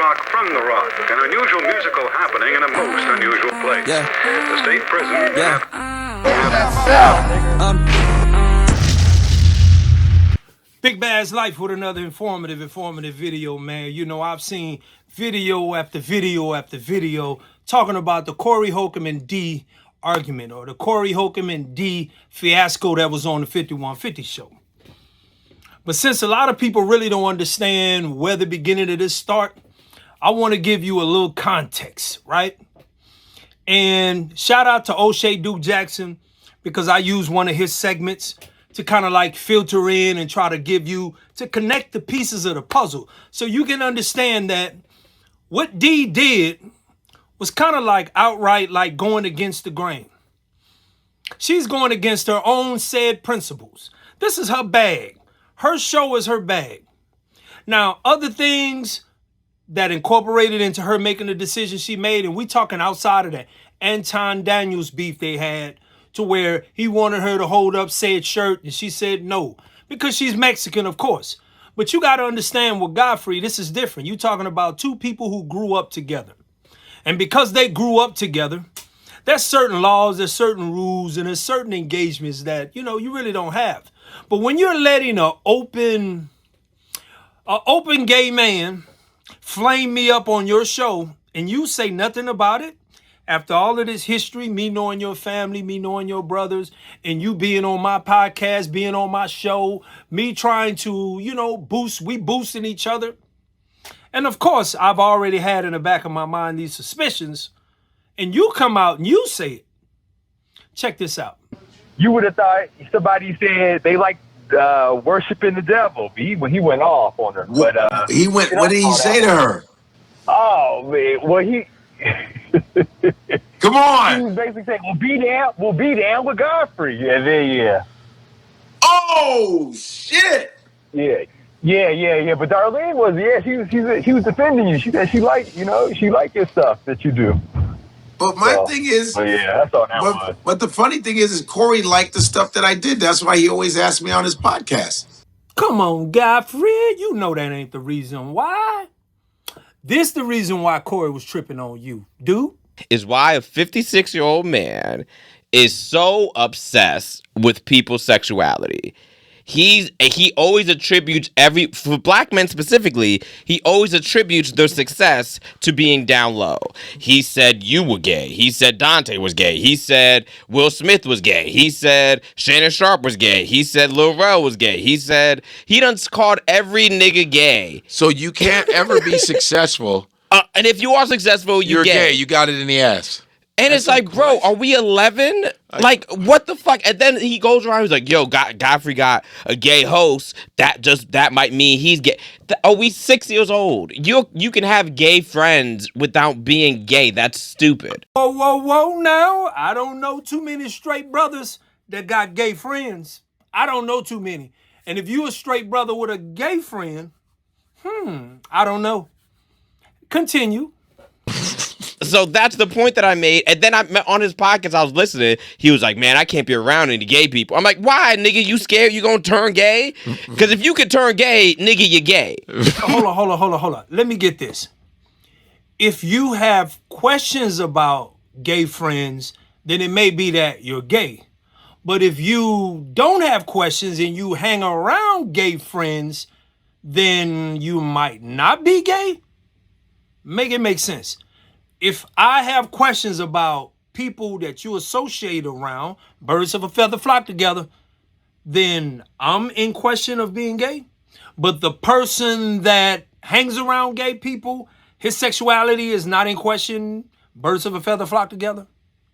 rock from the rock, an unusual musical happening in a most unusual place. Yeah. The state prison. Yeah. Big Bad's Life with another informative video, man. You know, I've seen video after video after video talking about the Corey Holcomb and D argument, or the Corey Holcomb and D fiasco that was on the 5150 show. But since a lot of people really don't understand where the beginning of this start, I want to give you a little context, right? And shout out to O'Shea Duke Jackson, because I use one of his segments to kind of like filter in and try to give you, to connect the pieces of the puzzle so you can understand that what D did was kind of like outright like going against the grain. She's going against her own said principles. This is her bag. Her show is her bag. Now, other things that incorporated into her making the decision she made, and we talking outside of that Anton Daniels beef they had, to where he wanted her to hold up said shirt and she said no, because she's Mexican, of course. But you got to understand with Godfrey, this is different. You're talking about two people who grew up together. And because they grew up together, there's certain laws, there's certain rules, and there's certain engagements that, you know, you really don't have. But when you're letting an open gay man flame me up on your show and you say nothing about it, after all of this history, me knowing your family, me knowing your brothers, and you being on my podcast, being on my show, me trying to, you know, we boosting each other. And of course, I've already had in the back of my mind these suspicions, and you come out and you say it. Check this out. You would have thought somebody said they like worshiping the devil. When he went off on her, but he went. What did he say to her? Oh man, well he. Come on. He was basically saying, "We'll be down with Godfrey," and then yeah. Oh shit. Yeah. But Darlene was she was defending you. She said she liked your stuff that you do. But my thing is, that's all that was. But the funny thing is Corey liked the stuff that I did. That's why he always asked me on his podcast. Come on, Godfrey, you know that ain't the reason why. This the reason why Corey was tripping on you, dude. Is why a 56-year-old man is so obsessed with people's sexuality. He always attributes for black men specifically, he always attributes their success to being down low. He said you were gay. He said Dante was gay. He said Will Smith was gay. He said Shannon Sharp was gay. He said Lil Rel was gay. He said he done called every nigga gay. So you can't ever be successful. And if you are successful, you're gay. You got it in the ass. And it's like, bro, are we 11? Like, what the fuck? And then he goes around, he's like, yo, Godfrey got a gay host. That might mean he's gay. Are we 6 years old? You can have gay friends without being gay. That's stupid. Whoa, now. I don't know too many straight brothers that got gay friends. I don't know too many. And if you a straight brother with a gay friend, I don't know. Continue. So that's the point that I made. And then on his podcast, I was listening. He was like, man, I can't be around any gay people. I'm like, why, nigga? You scared you gonna turn gay? Because if you could turn gay, nigga, you're gay. Hold on. Let me get this. If you have questions about gay friends, then it may be that you're gay. But if you don't have questions and you hang around gay friends, then you might not be gay. Make it make sense. If I have questions about people that you associate around, birds of a feather flock together, then I'm in question of being gay. But the person that hangs around gay people, his sexuality is not in question, birds of a feather flock together.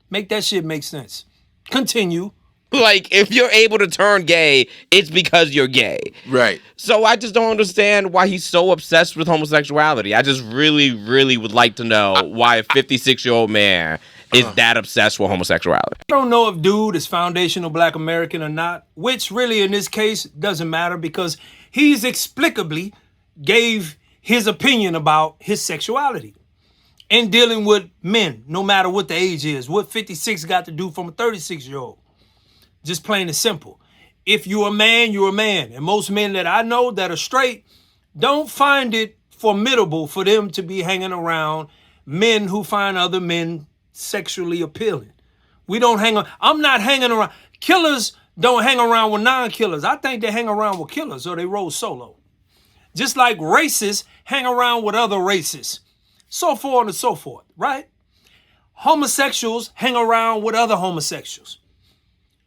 Make that shit make sense. Continue. Like, if you're able to turn gay, it's because you're gay. Right. So I just don't understand why he's so obsessed with homosexuality. I just really, really would like to know why a 56-year-old man is that obsessed with homosexuality. I don't know if dude is foundational black American or not, which really in this case doesn't matter, because he's explicably gave his opinion about his sexuality and dealing with men, no matter what the age is. What 56 got to do from a 36-year-old? Just plain and simple. If you're a man, you're a man. And most men that I know that are straight don't find it formidable for them to be hanging around men who find other men sexually appealing. We don't hang on. I'm not hanging around. Killers don't hang around with non-killers. I think they hang around with killers or they roll solo. Just like racists hang around with other races. So forth and so forth, right? Homosexuals hang around with other homosexuals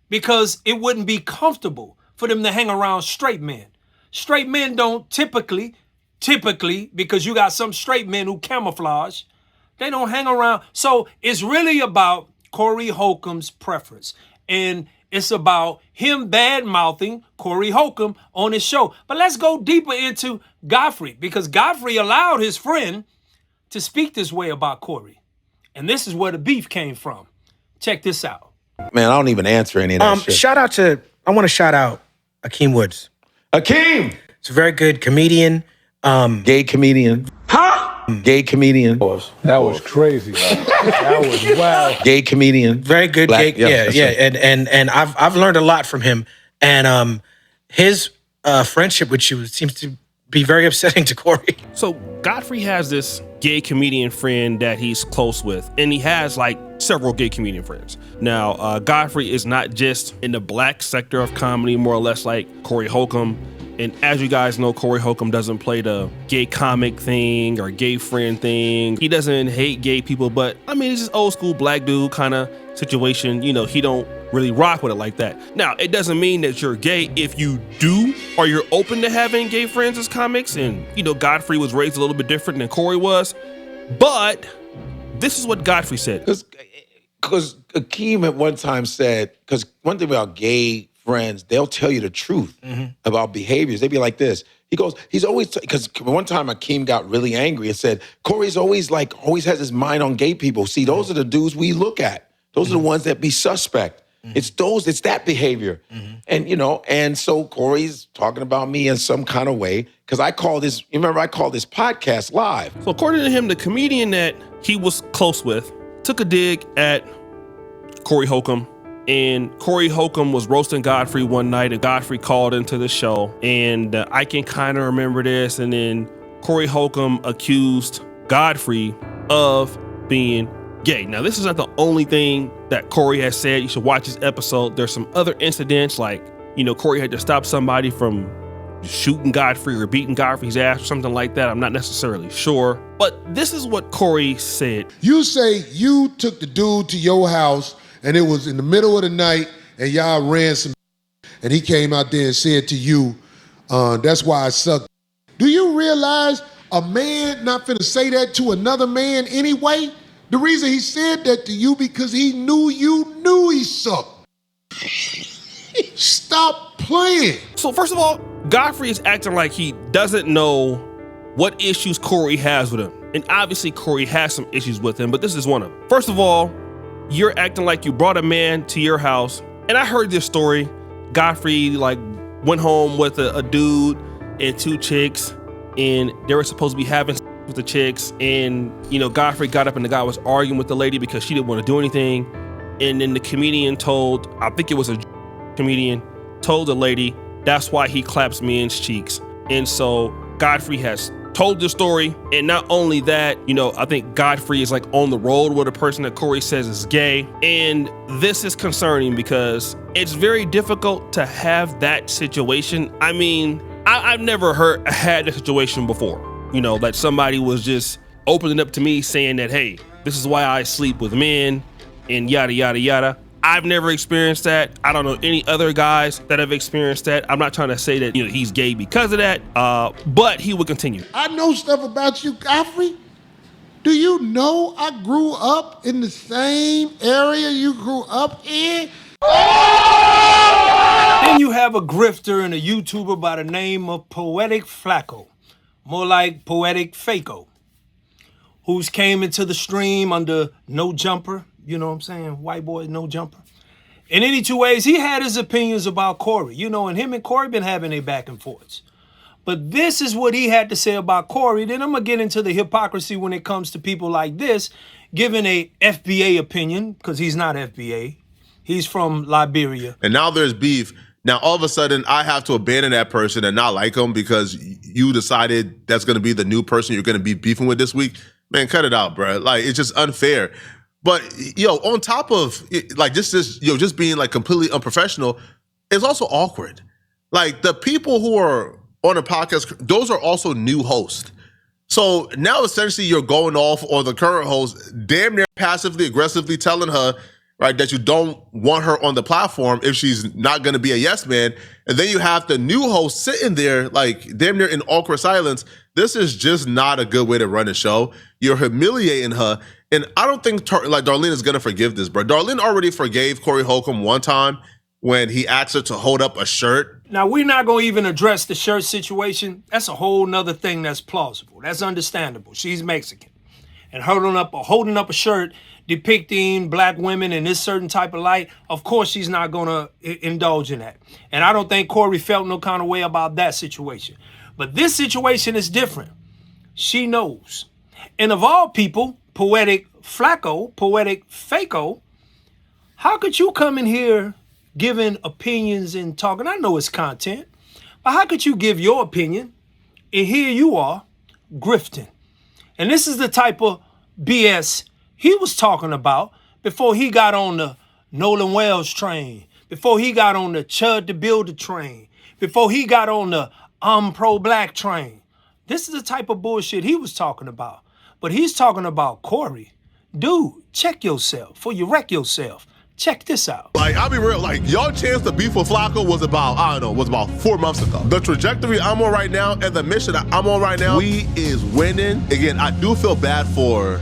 because it wouldn't be comfortable for them to hang around straight men. Straight men don't typically, because you got some straight men who camouflage, they don't hang around. So it's really about Corey Holcomb's preference. And it's about him bad-mouthing Corey Holcomb on his show. But let's go deeper into Godfrey, because Godfrey allowed his friend to speak this way about Corey. And this is where the beef came from. Check this out. Man, I don't even answer any of that shit. I want to shout out Akeem Woods. Akeem! He's a very good comedian. Gay comedian. Gay comedian. That was crazy. That was wild. Gay comedian. Very good. Black, yeah. right. And I've learned a lot from him. And his friendship with you seems to be very upsetting to Corey. So Godfrey has this gay comedian friend that he's close with, and he has like several gay comedian friends. Now, Godfrey is not just in the black sector of comedy, more or less like Corey Holcomb. And as you guys know, Corey Holcomb doesn't play the gay comic thing or gay friend thing. He doesn't hate gay people, but I mean, it's just old school black dude kind of situation. You know, he don't really rock with it like that. Now, it doesn't mean that you're gay if you do, or you're open to having gay friends as comics. And, you know, Godfrey was raised a little bit different than Corey was. But this is what Godfrey said. Because Akeem at one time said, because one thing about gay friends, they'll tell you the truth about behaviors. They'd be like this. He goes, he's always, because one time Akeem got really angry and said, Corey's always has his mind on gay people. See, those are the dudes we look at. Those are the ones that be suspect. It's that behavior. And, you know, and so Corey's talking about me in some kind of way, because I call this podcast live. So according to him, the comedian that he was close with took a dig at Corey Holcomb. And Corey Holcomb was roasting Godfrey one night, and Godfrey called into the show. And I can kind of remember this. And then Corey Holcomb accused Godfrey of being gay. Now, this is not the only thing that Corey has said. You should watch this episode. There's some other incidents, like, you know, Corey had to stop somebody from shooting Godfrey or beating Godfrey's ass or something like that. I'm not necessarily sure. But this is what Corey said. You say you took the dude to your house and it was in the middle of the night and y'all ran some and he came out there and said to you, that's why I suck. Do you realize a man not finna say that to another man anyway? The reason he said that to you because he knew you knew he sucked. Stop playing. So first of all, Godfrey is acting like he doesn't know what issues Corey has with him. And obviously Corey has some issues with him, but this is one of them. First of all, you're acting like you brought a man to your house. And I heard this story. Godfrey like went home with a dude and two chicks, and they were supposed to be having with the chicks. And, you know, Godfrey got up and the guy was arguing with the lady because she didn't want to do anything. And then the comedian told, I think it was a comedian, told the lady, that's why he claps men's cheeks. And so Godfrey has told the story. And not only that, you know, I think Godfrey is like on the road with a person that Corey says is gay. And this is concerning because it's very difficult to have that situation. I mean, I've never had a situation before, you know, that somebody was just opening up to me saying that, hey, this is why I sleep with men and yada, yada, yada. I've never experienced that. I don't know any other guys that have experienced that. I'm not trying to say that, you know, he's gay because of that, but he would continue. I know stuff about you, Godfrey. Do you know I grew up in the same area you grew up in? Then you have a grifter and a YouTuber by the name of Poetik Flakko, more like Poetic Fakko, who's came into the stream under no jumper. You know what I'm saying? White boy, no jumper. In any two ways, he had his opinions about Corey. You know, and him and Corey been having a back and forths. But this is what he had to say about Corey. Then I'm going to get into the hypocrisy when it comes to people like this, giving a FBA opinion, because he's not FBA. He's from Liberia. And now there's beef Now, all of a sudden, I have to abandon that person and not like them because you decided that's going to be the new person you're going to be beefing with this week. Man, cut it out, bro. Like, it's just unfair. But, on top of, like, just being, like, completely unprofessional, it's also awkward. Like, the people who are on the podcast, those are also new hosts. So now, essentially, you're going off on the current host, damn near passively, aggressively telling her, right, that you don't want her on the platform if she's not going to be a yes man. And then you have the new host sitting there, like, damn near in awkward silence. This is just not a good way to run a show. You're humiliating her. And I don't think, Darlene is going to forgive this, bro. Darlene already forgave Corey Holcomb one time when he asked her to hold up a shirt. Now, we're not going to even address the shirt situation. That's a whole nother thing that's plausible. That's understandable. She's Mexican. And holding up a shirt depicting black women in this certain type of light, of course she's not going to indulge in that. And I don't think Corey felt no kind of way about that situation. But this situation is different. She knows. And of all people, Poetik Flakko, how could you come in here giving opinions and talking? I know it's content, but how could you give your opinion and here you are grifting? And this is the type of BS he was talking about before he got on the Nolan Wells train, before he got on the Chud the Builder train, before he got on the I'm pro-black train. This is the type of bullshit he was talking about. But he's talking about Corey. Dude, check yourself before you wreck yourself. Check this out. Like, I'll be real, like, your chance to beef with Flakko was about 4 months ago. The trajectory I'm on right now and the mission that I'm on right now, we is winning. Again, I do feel bad for,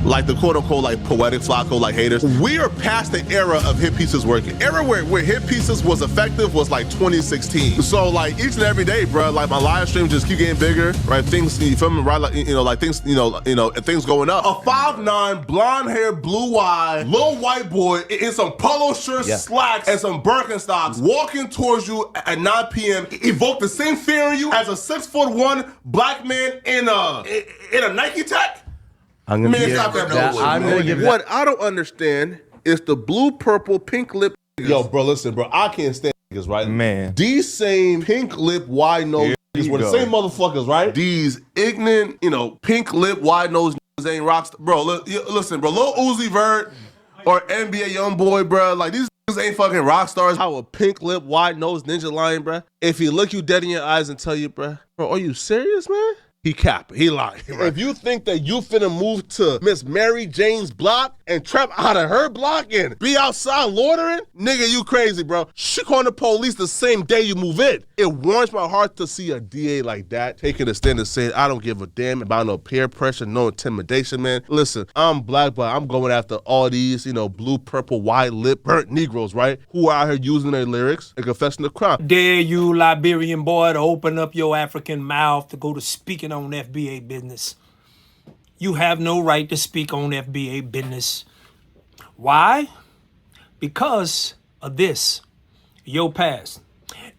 like, the quote-unquote, like, Poetik Flakko, like, haters. We are past the era of hit pieces working. Era where hit pieces was effective was, like, 2016. So, like, each and every day, bro, like, my live stream just keep getting bigger, right? Things, you feel me, right? Like, things, things going up. A 5'9", blonde hair, blue eye, little white boy in some polo shirts, slacks, and some Birkenstocks walking towards you at 9 p.m. evoke the same fear in you as a 6'1" black man in a Nike Tech? I'm gonna give What I don't understand is the blue, purple, pink lip. Yo, bro, listen, bro. I can't stand niggas, right? Man. These same pink lip, wide nose niggas were the same motherfuckers, right? These ignorant, pink lip, wide nose niggas ain't rocks. Bro, listen, bro. Lil Uzi Vert or NBA Youngboy, bro. Like, these niggas ain't fucking rock stars. How a pink lip, wide nose ninja lion, bro. If he look you dead in your eyes and tell you, bro, are you serious, man? He capping. He lying. Right. If you think that you finna move to Miss Mary Jane's block and trap out of her block and be outside loitering, nigga, you crazy, bro. She calling the police the same day you move in. It warms my heart to see a DA like that taking a stand and saying, I don't give a damn about no peer pressure, no intimidation, man. Listen, I'm black, but I'm going after all these, blue, purple, white lip, burnt Negroes, right? Who are out here using their lyrics and confessing the crime. Dare you, Liberian boy, to open up your African mouth to go to speaking on FBA business. You have no right to speak on FBA business. Why? Because of this, your past.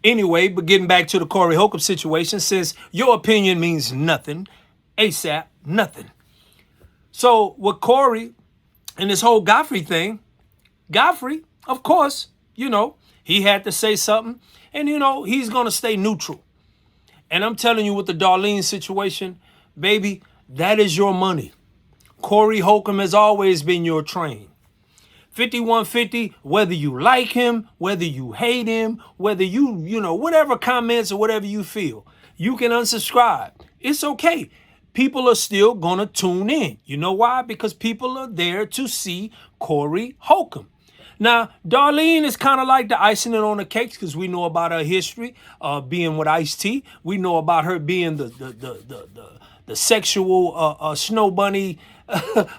Anyway, but getting back to the Corey Holcomb situation, since your opinion means nothing, ASAP, nothing. So with Corey and this whole Godfrey thing, Godfrey, of course, he had to say something, and he's gonna stay neutral. And I'm telling you, with the Darlene situation, baby, that is your money. Corey Holcomb has always been your train. 5150, whether you like him, whether you hate him, whether you whatever comments or whatever you feel, you can unsubscribe. It's okay. People are still gonna tune in. You know why? Because people are there to see Corey Holcomb. Now, Darlene is kind of like the icing on the cake because we know about her history being with Ice-T. We know about her being the sexual snow bunny,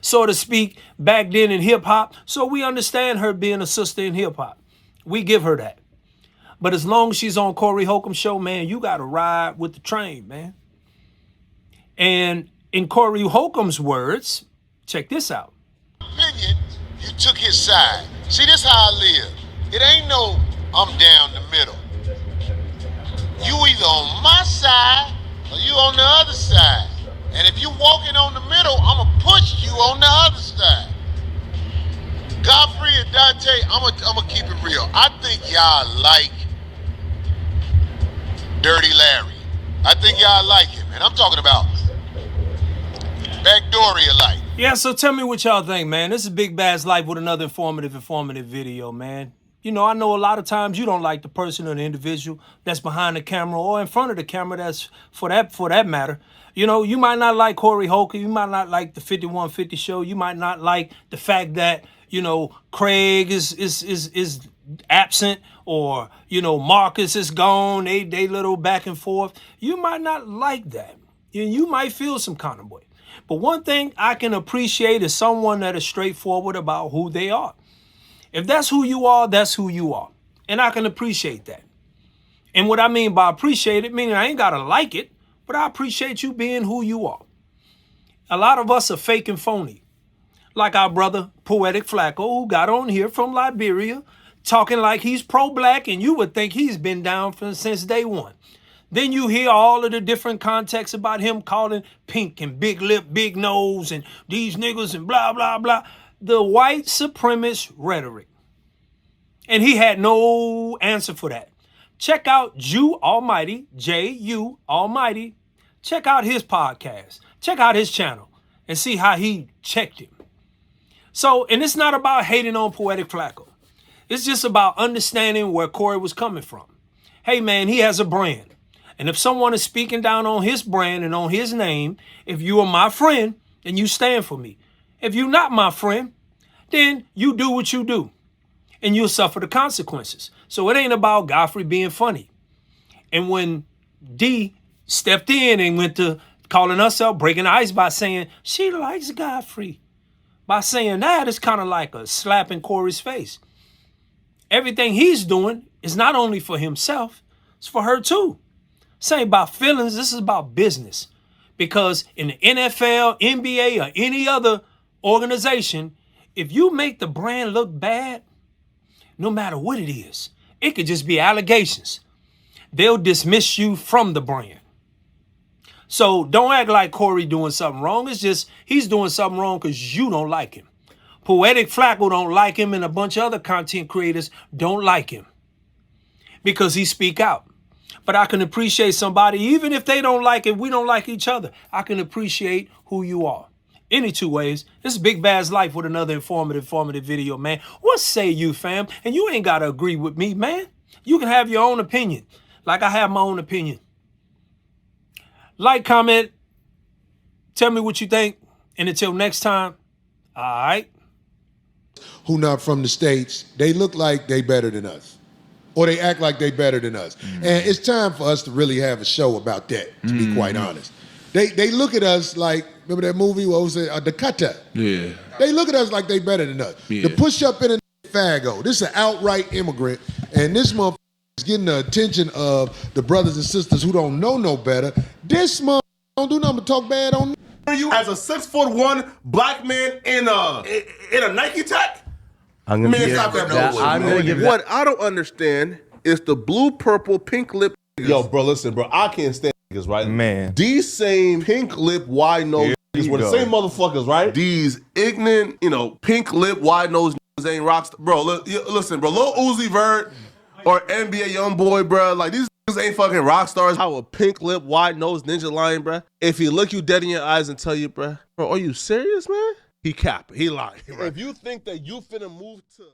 so to speak, back then in hip-hop. So we understand her being a sister in hip-hop. We give her that. But as long as she's on Corey Holcomb's show, man, you got to ride with the train, man. And in Corey Holcomb's words, check this out. Opinion, you took his side. See, this how I live. It ain't no I'm down the middle. You either on my side or you on the other side. And if you walking on the middle, I'ma push you on the other side. Godfrey and Dante, I'ma keep it real. I think y'all like Dirty Larry. I think y'all like him. And I'm talking about Backdooria like. Yeah, so tell me what y'all think, man. This is Big Bad's Life with another informative video, man. You know, I know a lot of times you don't like the person or the individual that's behind the camera or in front of the camera. That's for that matter. You know, you might not like Corey Holcomb. You might not like the 5150 show. You might not like the fact that, you know, Craig is absent, or, you know, Marcus is gone. They little back and forth. You might not like that. You might feel some kind of way. But one thing I can appreciate is someone that is straightforward about who they are. If that's who you are, that's who you are. And I can appreciate that. And what I mean by appreciate it, meaning I ain't got to like it, but I appreciate you being who you are. A lot of us are fake and phony. Like our brother, Poetik Flakko, who got on here from Liberia, talking like he's pro-black, and you would think he's been down since day one. Then you hear all of the different contexts about him calling pink and big lip, big nose, and these niggas and blah, blah, blah. The white supremacist rhetoric. And he had no answer for that. Check out Jew Almighty, J-U Almighty. Check out his podcast. Check out his channel and see how he checked him. So, and it's not about hating on Poetik Flakko. It's just about understanding where Corey was coming from. Hey, man, he has a brand. And if someone is speaking down on his brand and on his name, if you are my friend, then you stand for me. If you're not my friend, then you do what you do. And you'll suffer the consequences. So it ain't about Godfrey being funny. And when D stepped in and went to calling us out, breaking the ice by saying, she likes Godfrey. By saying that, it's kind of like a slap in Corey's face. Everything he's doing is not only for himself, it's for her too. This ain't about feelings, this is about business. Because in the NFL, NBA, or any other organization, if you make the brand look bad, no matter what it is, it could just be allegations. They'll dismiss you from the brand. So don't act like Corey doing something wrong. It's just he's doing something wrong because you don't like him. Poetik Flakko don't like him, and a bunch of other content creators don't like him because he speak out. But I can appreciate somebody, even if they don't like it, we don't like each other. I can appreciate who you are. Any two ways. This is Big Bad's Life with another informative video, man. What say you, fam? And you ain't got to agree with me, man. You can have your own opinion, like I have my own opinion. Like, comment, tell me what you think. And until next time, all right. Who not from the States, they look like they better than us. Or they act like they better than us. And it's time for us to really have a show about that, to be quite honest. They look at us like, remember that movie, what was it, The Cutter? Yeah. They look at us like they better than us. Yeah. The push-up in a Fago, this is an outright immigrant, and this motherfucker is getting the attention of the brothers and sisters who don't know no better. This motherfucker don't do nothing but talk bad on you. As a 6'1" black man in a Nike Tech? I'm gonna give What I don't understand is the blue, purple, pink lip. Yo, bro, listen, bro. I can't stand niggas, right? Man. These same pink lip, wide nose niggas were the same motherfuckers, right? These ignorant, pink lip, wide nose niggas ain't rocks. Bro, listen, bro. Lil Uzi Vert or NBA Youngboy, bro. Like, these niggas ain't fucking rock stars. How a pink lip, wide nose ninja lion, bro. If he look you dead in your eyes and tell you, bro, are you serious, man? He capping. He lying. Right? If you think that you finna move to